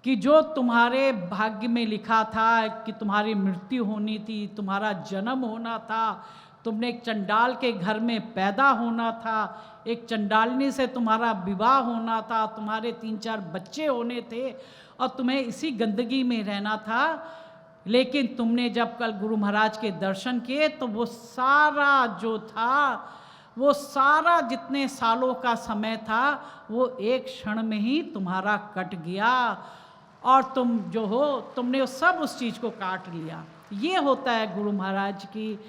कि जो तुम्हारे भाग्य में लिखा था कि तुम्हारी मृत्यु होनी थी, तुम्हारा जन्म होना था, तुमने एक चंडाल के घर में पैदा होना था, एक चंडालनी से तुम्हारा विवाह होना था, तुम्हारे 3-4 बच्चे होने थे और तुम्हें इसी गंदगी में रहना था। लेकिन तुमने जब कल गुरु महाराज के दर्शन किए तो वो सारा जो था, वो सारा जितने सालों का समय था, वो एक क्षण में ही तुम्हारा कट गया और तुम जो हो, तुमने सब उस चीज़ को काट लिया। ये होता है गुरु महाराज की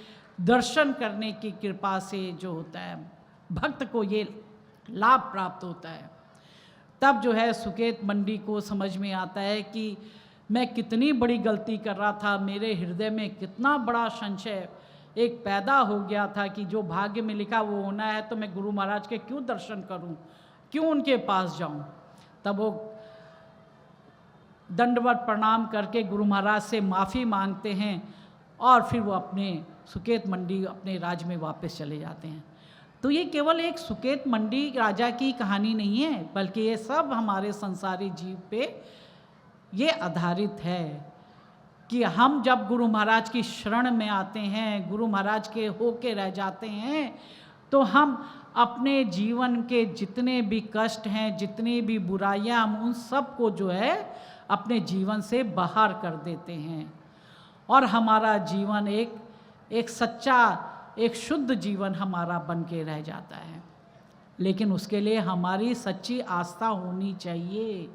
दर्शन करने की कृपा से जो होता है, भक्त को ये लाभ प्राप्त होता है। तब जो है सुकेत मंडी को समझ में आता है कि मैं कितनी बड़ी गलती कर रहा था, मेरे हृदय में कितना बड़ा संशय एक पैदा हो गया था कि जो भाग्य में लिखा वो होना है, तो मैं गुरु महाराज के क्यों दर्शन करूं, क्यों उनके पास जाऊं। तब वो दंडवत प्रणाम करके गुरु महाराज से माफ़ी मांगते हैं और फिर वो अपने सुकेत मंडी अपने राज्य में वापस चले जाते हैं। तो ये केवल एक सुकेत मंडी राजा की कहानी नहीं है, बल्कि ये सब हमारे संसारी जीव पे ये आधारित है कि हम जब गुरु महाराज की शरण में आते हैं, गुरु महाराज के होके रह जाते हैं, तो हम अपने जीवन के जितने भी कष्ट हैं, जितनी भी बुराइयां, हम उन सब को जो है अपने जीवन से बाहर कर देते हैं और हमारा जीवन एक सच्चा, एक शुद्ध जीवन हमारा बन के रह जाता है। लेकिन उसके लिए हमारी सच्ची आस्था होनी चाहिए,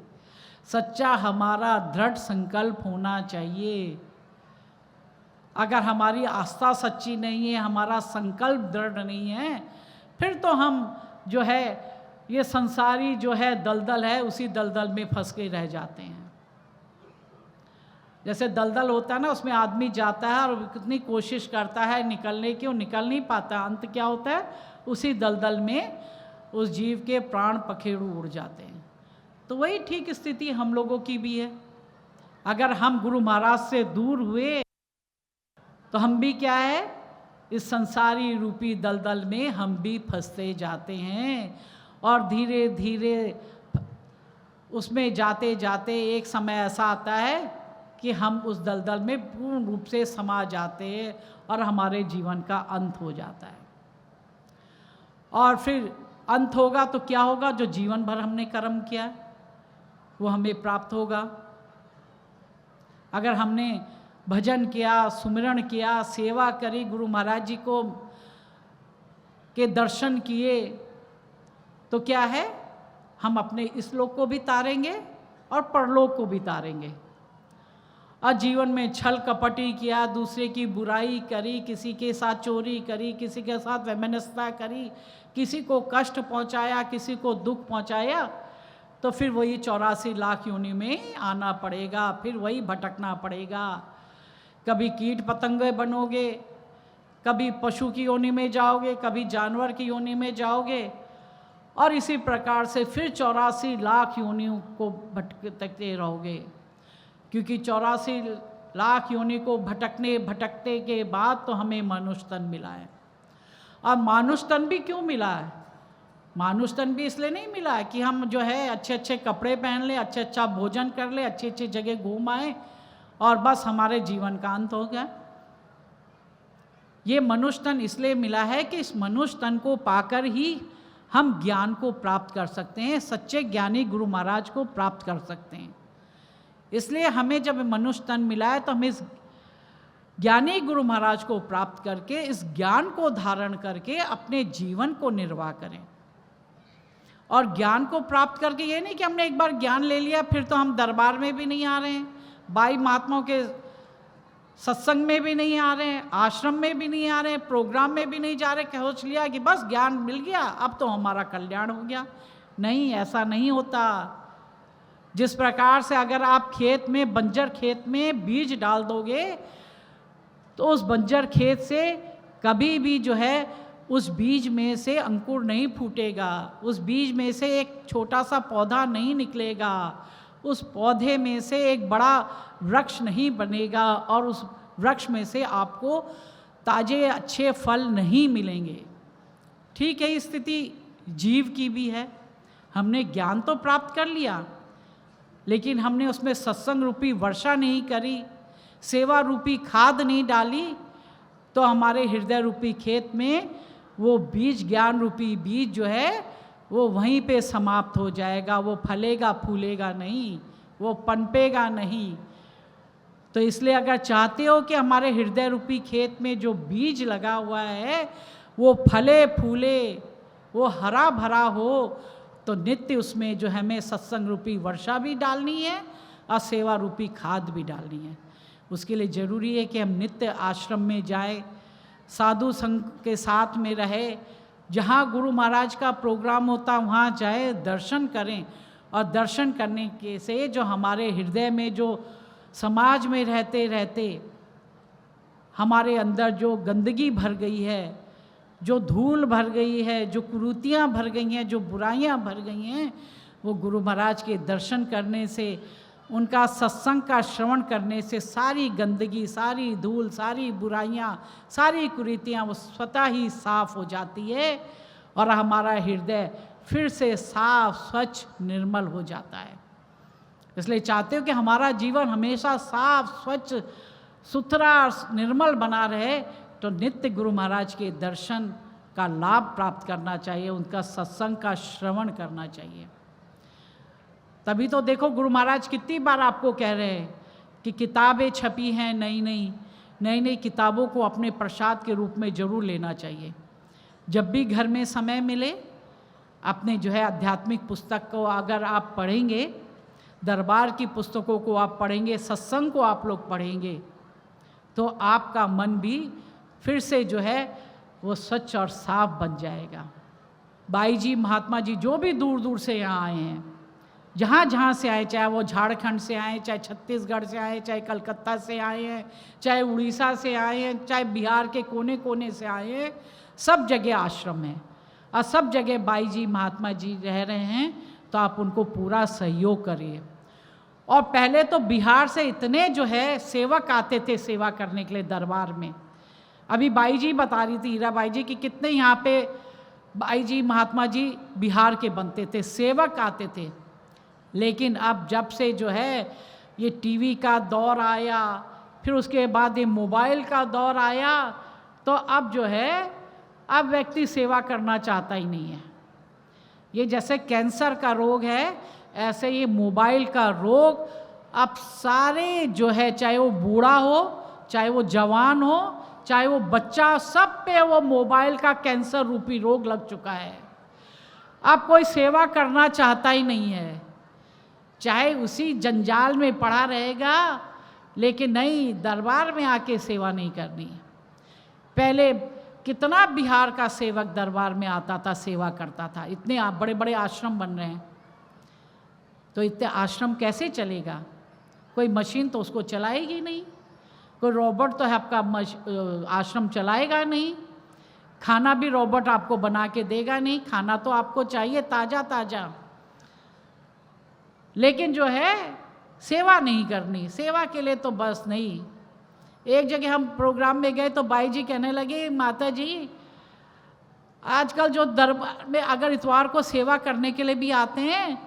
सच्चा हमारा दृढ़ संकल्प होना चाहिए। अगर हमारी आस्था सच्ची नहीं है, हमारा संकल्प दृढ़ नहीं है, फिर तो हम जो है ये संसारी जो है दलदल है, उसी दलदल में फंस के रह जाते हैं। जैसे दलदल होता है ना, उसमें आदमी जाता है और कितनी कोशिश करता है निकलने की, वो निकल नहीं पाता। अंत क्या होता है, उसी दलदल में उस जीव के प्राण पखेरु उड़ जाते हैं। तो वही ठीक स्थिति हम लोगों की भी है। अगर हम गुरु महाराज से दूर हुए तो हम भी क्या है, इस संसारी रूपी दलदल में हम भी फंसते जाते हैं और धीरे धीरे उसमें जाते जाते एक समय ऐसा आता है कि हम उस दलदल में पूर्ण रूप से समा जाते हैं और हमारे जीवन का अंत हो जाता है। और फिर अंत होगा तो क्या होगा, जो जीवन भर हमने कर्म किया वो हमें प्राप्त होगा। अगर हमने भजन किया, सुमिरन किया, सेवा करी, गुरु महाराज जी को के दर्शन किए, तो क्या है, हम अपने इस लोक को भी तारेंगे और परलोक को भी तारेंगे। और जीवन में छल कपटी किया, दूसरे की बुराई करी, किसी के साथ चोरी करी, किसी के साथ वैमनस्यता करी, किसी को कष्ट पहुंचाया, किसी को दुख पहुंचाया, तो फिर वही 84 लाख योनि में आना पड़ेगा, फिर वही भटकना पड़ेगा। कभी कीट पतंगे बनोगे, कभी पशु की योनि में जाओगे, कभी जानवर की योनि में जाओगे, और इसी प्रकार से फिर 84 लाख योनियों को भटकते रहोगे। क्योंकि 84 लाख योनि को भटकने के बाद तो हमें मनुष्य तन मिला है। और मनुष्य तन भी क्यों मिला है? मनुष्य तन भी इसलिए नहीं मिला है कि हम जो है अच्छे अच्छे कपड़े पहन लें, अच्छा भोजन कर लें, अच्छी अच्छी जगह घूम आए और बस हमारे जीवन का अंत हो गया। ये मनुष्य तन इसलिए मिला है कि इस मनुष्य तन को पाकर ही हम ज्ञान को प्राप्त कर सकते हैं, सच्चे ज्ञानी गुरु महाराज को प्राप्त कर सकते हैं। इसलिए हमें जब मनुष्य तन मिला है तो हम इस ज्ञानी गुरु महाराज को प्राप्त करके इस ज्ञान को धारण करके अपने जीवन को निर्वाह करें। और ज्ञान को प्राप्त करके ये नहीं कि हमने एक बार ज्ञान ले लिया फिर तो हम दरबार में भी नहीं आ रहे हैं, बाई महात्माओं के सत्संग में भी नहीं आ रहे हैं, आश्रम में भी नहीं आ रहे हैं, प्रोग्राम में भी नहीं जा रहे, सोच लिया कि बस ज्ञान मिल गया अब तो हमारा कल्याण हो गया। नहीं, ऐसा नहीं होता। जिस प्रकार से अगर आप खेत में, बंजर खेत में बीज डाल दोगे तो उस बंजर खेत से कभी भी जो है उस बीज में से अंकुर नहीं फूटेगा, उस बीज में से एक छोटा सा पौधा नहीं निकलेगा, उस पौधे में से एक बड़ा वृक्ष नहीं बनेगा और उस वृक्ष में से आपको ताजे अच्छे फल नहीं मिलेंगे। ठीक है, स्थिति जीव की भी है। हमने ज्ञान तो प्राप्त कर लिया लेकिन हमने उसमें सत्संग रूपी वर्षा नहीं करी, सेवा रूपी खाद नहीं डाली, तो हमारे हृदय रूपी खेत में वो बीज, ज्ञान रूपी बीज जो है वो वहीं पे समाप्त हो जाएगा। वो फलेगा फूलेगा नहीं, वो पनपेगा नहीं। तो इसलिए अगर चाहते हो कि हमारे हृदय रूपी खेत में जो बीज लगा हुआ है वो फले फूले, वो हरा भरा हो, तो नित्य उसमें जो हमें सत्संग रूपी वर्षा भी डालनी है और सेवा रूपी खाद भी डालनी है। उसके लिए ज़रूरी है कि हम नित्य आश्रम में जाए, साधु संघ के साथ में रहे, जहाँ गुरु महाराज का प्रोग्राम होता वहाँ जाए, दर्शन करें। और दर्शन करने के से जो हमारे हृदय में, जो समाज में रहते रहते हमारे अंदर जो गंदगी भर गई है, जो धूल भर गई है, जो कुरीतियाँ भर गई हैं, जो बुराइयाँ भर गई हैं, वो गुरु महाराज के दर्शन करने से, उनका सत्संग का श्रवण करने से सारी गंदगी, सारी धूल, सारी बुराइयाँ, सारी कुरीतियाँ वो स्वतः ही साफ हो जाती है और हमारा हृदय फिर से साफ, स्वच्छ, निर्मल हो जाता है। इसलिए चाहते हो कि हमारा जीवन हमेशा साफ, स्वच्छ, सुथरा, निर्मल बना रहे, तो नित्य गुरु महाराज के दर्शन का लाभ प्राप्त करना चाहिए, उनका सत्संग का श्रवण करना चाहिए। तभी तो देखो गुरु महाराज कितनी बार आपको कह रहे हैं कि किताबें छपी हैं नई किताबों को अपने प्रसाद के रूप में जरूर लेना चाहिए। जब भी घर में समय मिले अपने जो है आध्यात्मिक पुस्तक को अगर आप पढ़ेंगे, दरबार की पुस्तकों को आप पढ़ेंगे, सत्संग को आप लोग पढ़ेंगे, तो आपका मन भी फिर से जो है वो स्वच्छ और साफ बन जाएगा। बाई जी, महात्मा जी जो भी दूर दूर से यहाँ आए हैं, जहाँ जहाँ से आए, चाहे वो झारखंड से आए, चाहे छत्तीसगढ़ से आए, चाहे कलकत्ता से आए हैं, चाहे उड़ीसा से आए हैं, चाहे बिहार के कोने कोने से आए हैं, सब जगह आश्रम है और सब जगह बाई जी, महात्मा जी रह रहे हैं, तो आप उनको पूरा सहयोग करिए। और पहले तो बिहार से इतने जो है सेवक आते थे सेवा करने के लिए दरबार में। अभी बाई जी बता रही थी, हीरा बाई जी, कि कितने यहाँ पे बाई जी, महात्मा जी बिहार के बनते थे, सेवक आते थे। लेकिन अब जब से जो है ये टीवी का दौर आया, फिर उसके बाद ये मोबाइल का दौर आया, तो अब जो है अब व्यक्ति सेवा करना चाहता ही नहीं है। ये जैसे कैंसर का रोग है, ऐसे ये मोबाइल का रोग अब सारे जो है, चाहे वो बूढ़ा हो, चाहे वो जवान हो, चाहे वो बच्चा, सब पे वो मोबाइल का कैंसर रूपी रोग लग चुका है। अब कोई सेवा करना चाहता ही नहीं है, चाहे उसी जंजाल में पड़ा रहेगा, लेकिन नहीं, दरबार में आके सेवा नहीं करनी। पहले कितना बिहार का सेवक दरबार में आता था, सेवा करता था, इतने बड़े बड़े आश्रम बन रहे हैं। तो इतने आश्रम कैसे चलेगा? कोई मशीन तो उसको चलाएगी नहीं, कोई रोबोट तो है आपका आश्रम चलाएगा नहीं, खाना भी रोबोट आपको बना के देगा नहीं, खाना तो आपको चाहिए ताज़ा ताज़ा। लेकिन जो है सेवा नहीं करनी, सेवा के लिए तो बस नहीं। एक जगह हम प्रोग्राम में गए तो बाई जी कहने लगे, माता जी आजकल जो दरबार में अगर इतवार को सेवा करने के लिए भी आते हैं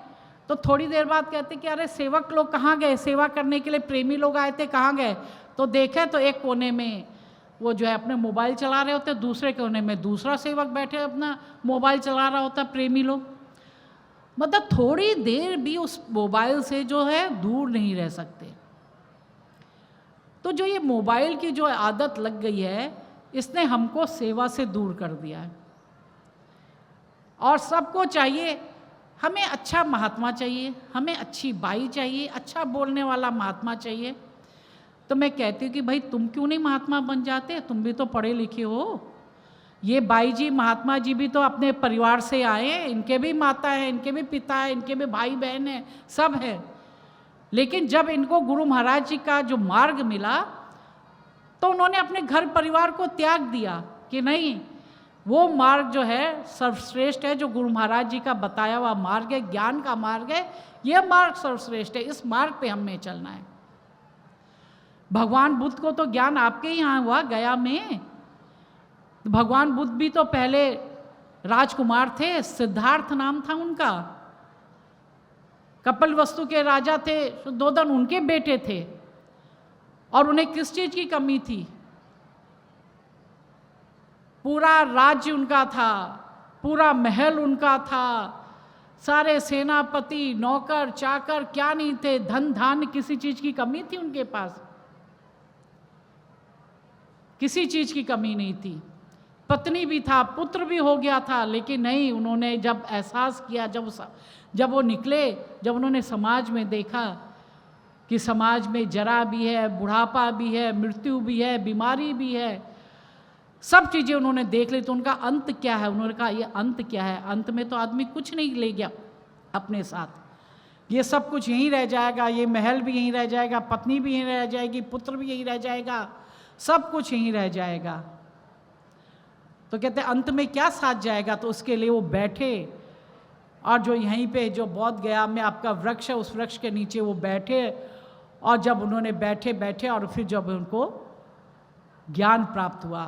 तो थोड़ी देर बाद कहते कि अरे सेवक लोग कहाँ गए, सेवा करने के लिए प्रेमी लोग आए थे कहाँ गए? तो देखे तो एक कोने में वो जो है अपने मोबाइल चला रहे होते, दूसरे कोने में दूसरा सेवक बैठे अपना मोबाइल चला रहा होता, प्रेमी लोग। मतलब थोड़ी देर भी उस मोबाइल से जो है दूर नहीं रह सकते। तो जो ये मोबाइल की जो आदत लग गई है, इसने हमको सेवा से दूर कर दिया है। और सबको चाहिए, हमें अच्छा महात्मा चाहिए, हमें अच्छी बाई चाहिए, अच्छा बोलने वाला महात्मा चाहिए। तो मैं कहती हूँ कि भाई तुम क्यों नहीं महात्मा बन जाते? तुम भी तो पढ़े लिखे हो। ये बाई जी महात्मा जी भी तो अपने परिवार से आए, इनके भी माता है, इनके भी पिता है, इनके भी भाई बहन है, सब है। लेकिन जब इनको गुरु महाराज जी का जो मार्ग मिला तो उन्होंने अपने घर परिवार को त्याग दिया कि नहीं, वो मार्ग जो है सर्वश्रेष्ठ है, जो गुरु महाराज जी का बताया हुआ मार्ग है, ज्ञान का मार्ग है, ये मार्ग सर्वश्रेष्ठ है, इस मार्ग पे हमें चलना है। भगवान बुद्ध को तो ज्ञान आपके ही यहाँ हुआ, गया में। भगवान बुद्ध भी तो पहले राजकुमार थे, सिद्धार्थ नाम था उनका। कपिलवस्तु के राजा थे शुद्धोधन, उनके बेटे थे। और उन्हें किस चीज की कमी थी? पूरा राज्य उनका था, पूरा महल उनका था, सारे सेनापति नौकर चाकर क्या नहीं थे, धन धान्य किसी चीज की कमी थी उनके पास? किसी चीज की कमी नहीं थी। पत्नी भी था, पुत्र भी हो गया था, लेकिन नहीं, उन्होंने जब एहसास किया, जब वो निकले, जब उन्होंने समाज में देखा कि समाज में जरा भी है, बुढ़ापा भी है, मृत्यु भी है, बीमारी भी है, सब चीज़ें उन्होंने देख ली, तो उनका अंत क्या है? उन्होंने कहा ये अंत क्या है? अंत में तो आदमी कुछ नहीं ले गया अपने साथ, ये सब कुछ यहीं रह जाएगा, ये महल भी यहीं रह जाएगा, पत्नी भी यहीं रह जाएगी, पुत्र भी यहीं रह जाएगा, सब कुछ यहीं रह जाएगा। तो कहते हैं अंत में क्या साथ जाएगा? तो उसके लिए वो बैठे, और जो यहीं पे जो बौद्ध गया में आपका वृक्ष है, उस वृक्ष के नीचे वो बैठे, और जब उन्होंने बैठे और फिर जब उनको ज्ञान प्राप्त हुआ,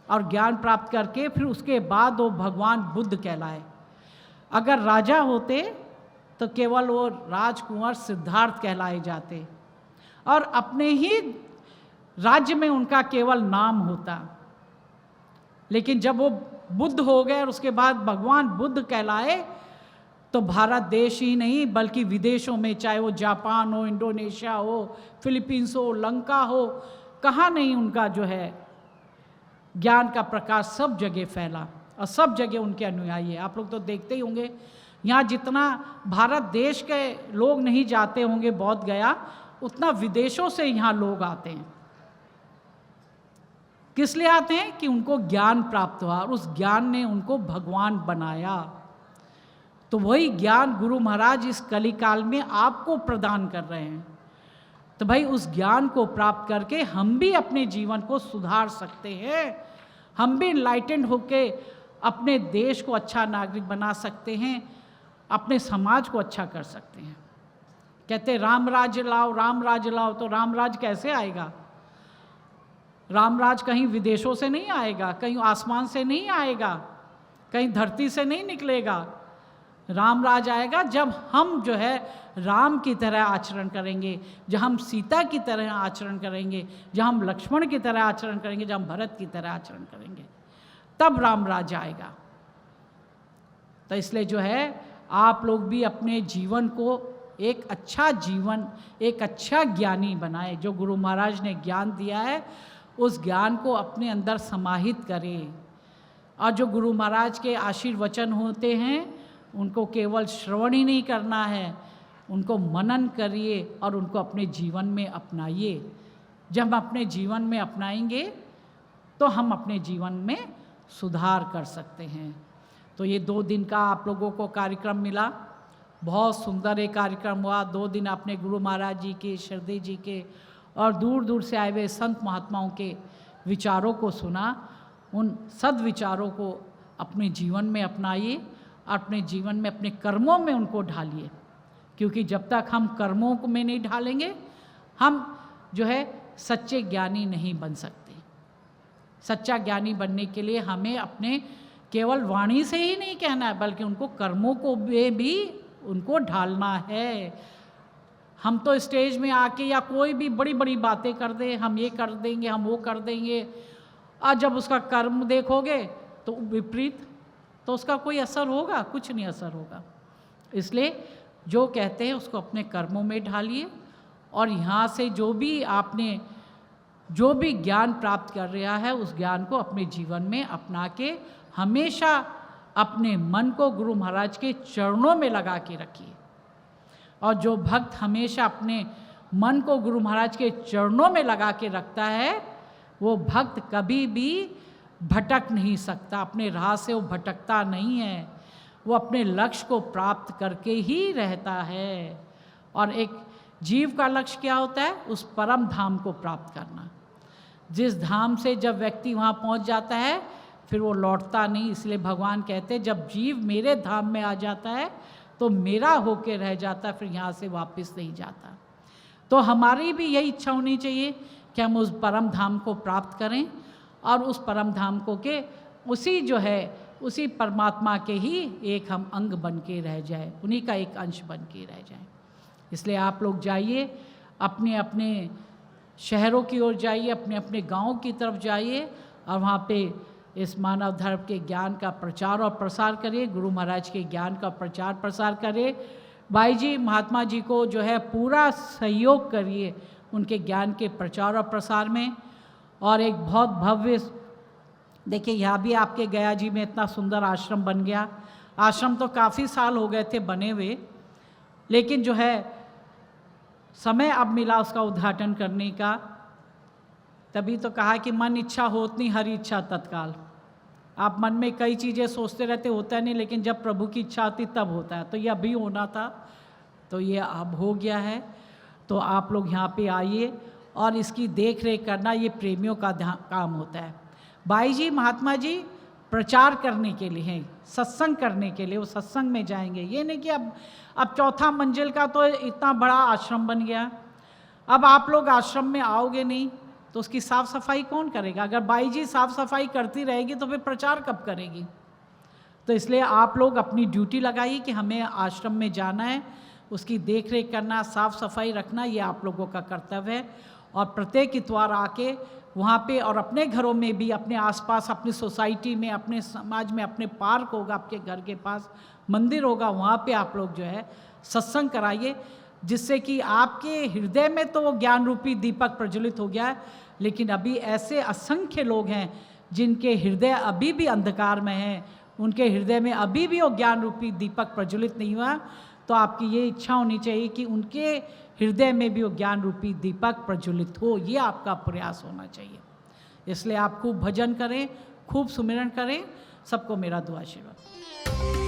और ज्ञान प्राप्त करके फिर उसके बाद वो भगवान बुद्ध कहलाए। अगर राजा होते तो केवल वो राजकुंवर सिद्धार्थ कहलाए जाते, और अपने ही राज्य में उनका केवल नाम होता। लेकिन जब वो बुद्ध हो गए और उसके बाद भगवान बुद्ध कहलाए, तो भारत देश ही नहीं बल्कि विदेशों में, चाहे वो जापान हो, इंडोनेशिया हो, फिलीपींस हो, लंका हो, कहाँ नहीं उनका जो है ज्ञान का प्रकाश सब जगह फैला, और सब जगह उनके अनुयायी है। आप लोग तो देखते ही होंगे, यहाँ जितना भारत देश के लोग नहीं जाते होंगे बौद्ध गया, उतना विदेशों से यहाँ लोग आते हैं। किस लिए आते हैं? कि उनको ज्ञान प्राप्त हुआ, और उस ज्ञान ने उनको भगवान बनाया। तो वही ज्ञान गुरु महाराज इस कलिकाल में आपको प्रदान कर रहे हैं। तो भाई उस ज्ञान को प्राप्त करके हम भी अपने जीवन को सुधार सकते हैं, हम भी इनलाइटेंड होके अपने देश को अच्छा नागरिक बना सकते हैं, अपने समाज को अच्छा कर सकते हैं। कहते राम राज्य लाओ, राम राज्य लाओ, तो राम राज्य कैसे आएगा? राम राज कहीं विदेशों से नहीं आएगा, कहीं आसमान से नहीं आएगा, कहीं धरती से नहीं निकलेगा। राम राज आएगा जब हम जो है राम की तरह आचरण करेंगे, जब हम सीता की तरह आचरण करेंगे, जब हम लक्ष्मण की तरह आचरण करेंगे, जब हम भरत की तरह आचरण करेंगे, तब राम राज आएगा। तो इसलिए जो है आप लोग भी अपने जीवन को एक अच्छा जीवन, एक अच्छा ज्ञानी बनाए। जो गुरु महाराज ने ज्ञान दिया है उस ज्ञान को अपने अंदर समाहित करें, और जो गुरु महाराज के आशीर्वचन होते हैं उनको केवल श्रवण ही नहीं करना है, उनको मनन करिए और उनको अपने जीवन में अपनाइए। जब हम अपने जीवन में अपनाएंगे तो हम अपने जीवन में सुधार कर सकते हैं। तो ये 2 दिन का आप लोगों को कार्यक्रम मिला, बहुत सुंदर एक कार्यक्रम हुआ। 2 दिन आपने गुरु महाराज जी के, श्रद्धे जी के और दूर दूर से आए हुए संत महात्माओं के विचारों को सुना। उन सद्विचारों को अपने जीवन में अपनाइए, अपने जीवन में अपने कर्मों में उनको ढालिए, क्योंकि जब तक हम कर्मों में नहीं ढालेंगे हम जो है सच्चे ज्ञानी नहीं बन सकते। सच्चा ज्ञानी बनने के लिए हमें अपने केवल वाणी से ही नहीं कहना है, बल्कि उनको कर्मों को भी उनको ढालना है। हम तो स्टेज में आके या कोई भी बड़ी बड़ी बातें कर दे, हम ये कर देंगे, हम वो कर देंगे, और जब उसका कर्म देखोगे तो विपरीत, तो उसका कोई असर होगा? कुछ नहीं असर होगा। इसलिए जो कहते हैं उसको अपने कर्मों में ढालिए, और यहाँ से जो भी आपने जो भी ज्ञान प्राप्त कर रहा है उस ज्ञान को अपने जीवन में अपना के हमेशा अपने मन को गुरु महाराज के चरणों में लगा के रखिए। और जो भक्त हमेशा अपने मन को गुरु महाराज के चरणों में लगा के रखता है वो भक्त कभी भी भटक नहीं सकता, अपने राह से वो भटकता नहीं है, वो अपने लक्ष्य को प्राप्त करके ही रहता है। और एक जीव का लक्ष्य क्या होता है? उस परम धाम को प्राप्त करना। जिस धाम से जब व्यक्ति वहाँ पहुँच जाता है फिर वो लौटता नहीं। इसलिए भगवान कहते हैं जब जीव मेरे धाम में आ जाता है तो मेरा होके रह जाता है, फिर यहाँ से वापस नहीं जाता। तो हमारी भी यही इच्छा होनी चाहिए कि हम उस परम धाम को प्राप्त करें और उस परम धाम को के उसी जो है उसी परमात्मा के ही एक हम अंग बन के रह जाए, उन्हीं का एक अंश बन के रह जाए। इसलिए आप लोग जाइए, अपने अपने शहरों की ओर जाइए, अपने अपने गाँव की तरफ जाइए और वहाँ पे इस मानव धर्म के ज्ञान का प्रचार और प्रसार करिए, गुरु महाराज के ज्ञान का प्रचार प्रसार करिए। भाई जी महात्मा जी को जो है पूरा सहयोग करिए उनके ज्ञान के प्रचार और प्रसार में। और एक बहुत भव्य, देखिए यहाँ भी आपके गया जी में इतना सुंदर आश्रम बन गया। आश्रम तो काफ़ी साल हो गए थे बने हुए, लेकिन जो है समय अब मिला उसका उद्घाटन करने का। तभी तो कहा कि मन इच्छा होत नहीं, हरि इच्छा तत्काल। आप मन में कई चीज़ें सोचते रहते, होता नहीं, लेकिन जब प्रभु की इच्छा होती तब होता है। तो ये अभी होना था, तो ये अब हो गया है। तो आप लोग यहाँ पे आइए और इसकी देख रेख करना ये प्रेमियों का काम होता है। भाई जी महात्मा जी प्रचार करने के लिए हैं, सत्संग करने के लिए, वो सत्संग में जाएंगे। ये नहीं कि अब चौथा मंजिल का तो इतना बड़ा आश्रम बन गया, अब आप लोग आश्रम में आओगे नहीं तो उसकी साफ़ सफाई कौन करेगा? अगर बाई जी साफ़ सफाई करती रहेगी तो फिर प्रचार कब करेगी? तो इसलिए आप लोग अपनी ड्यूटी लगाइए कि हमें आश्रम में जाना है, उसकी देख रेख करना, साफ़ सफाई रखना, ये आप लोगों का कर्तव्य है। और प्रत्येक इतवार आके वहाँ पे और अपने घरों में भी, अपने आसपास, अपनी सोसाइटी में, अपने समाज में, अपने पार्क होगा, आपके घर के पास मंदिर होगा, वहाँ पे आप लोग जो है सत्संग कराइए, जिससे कि आपके हृदय में तो वो ज्ञान रूपी दीपक प्रज्वलित हो गया है, लेकिन अभी ऐसे असंख्य लोग हैं जिनके हृदय अभी भी अंधकार में हैं, उनके हृदय में अभी भी वो ज्ञान रूपी दीपक प्रज्वलित नहीं हुआ। तो आपकी ये इच्छा होनी चाहिए कि उनके हृदय में भी वो ज्ञान रूपी दीपक प्रज्वलित हो, ये आपका प्रयास होना चाहिए। इसलिए आप खूब भजन करें, खूब सुमिरन करें। सबको मेरा दुआ आशीर्वाद।